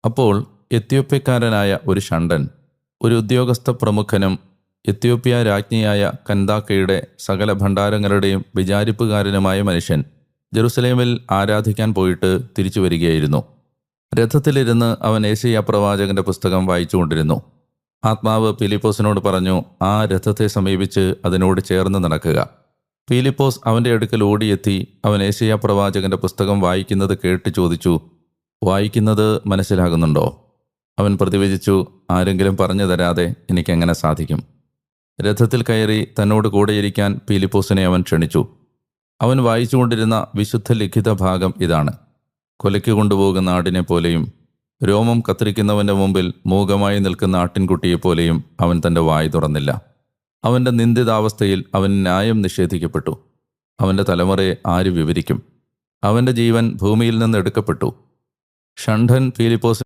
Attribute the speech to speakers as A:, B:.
A: അപ്പോൾ എത്യോപ്യക്കാരനായ ഒരു ഷണ്ഡൻ, ഒരു ഉദ്യോഗസ്ഥ പ്രമുഖനും എത്യോപ്യ രാജ്ഞിയായ കന്താക്കയുടെ സകല ഭണ്ഡാരങ്ങളുടെയും വിചാരിപ്പുകാരനുമായ മനുഷ്യൻ ജെറുസലേമിൽ ആരാധിക്കാൻ പോയിട്ട് തിരിച്ചു വരികയായിരുന്നു. രഥത്തിലിരുന്ന് അവൻ ഏശയ്യാ പ്രവാചകന്റെ പുസ്തകം വായിച്ചുകൊണ്ടിരുന്നു. ആത്മാവ് പീലിപ്പോസിനോട് പറഞ്ഞു, ആ രഥത്തെ സമീപിച്ച് അതിനോട് ചേർന്ന് നടക്കുക. പീലിപ്പോസ് അവൻ്റെ അടുക്കൽ ഓടിയെത്തി അവൻ ഏശയ്യാ പ്രവാചകന്റെ പുസ്തകം വായിക്കുന്നത് കേട്ട് ചോദിച്ചു, വായിക്കുന്നത് മനസ്സിലാകുന്നുണ്ടോ? അവൻ പ്രതിവചിച്ചു, ആരെങ്കിലും പറഞ്ഞു തരാതെ എനിക്കെങ്ങനെ സാധിക്കും? രഥത്തിൽ കയറി തന്നോട് കൂടെയിരിക്കാൻ പീലിപ്പോസിനെ അവൻ ക്ഷണിച്ചു. അവൻ വായിച്ചുകൊണ്ടിരുന്ന വിശുദ്ധ ലിഖിത ഭാഗം ഇതാണ്: കൊലയ്ക്ക് കൊണ്ടുപോകുന്ന ആടിനെപ്പോലെയും രോമം കത്തിരിക്കുന്നവൻ്റെ മുമ്പിൽ മൂകമായി നിൽക്കുന്ന ആട്ടിൻകുട്ടിയെപ്പോലെയും അവൻ തൻ്റെ വായ് തുറന്നില്ല. അവൻ്റെ നിന്ദിതാവസ്ഥയിൽ അവൻ ന്യായം നിഷേധിക്കപ്പെട്ടു. അവൻ്റെ തലമുറയെ ആര് വിവരിക്കും? അവൻ്റെ ജീവൻ ഭൂമിയിൽ നിന്ന് എടുക്കപ്പെട്ടു. ഷണ്ഡൻ പീലിപ്പോസ്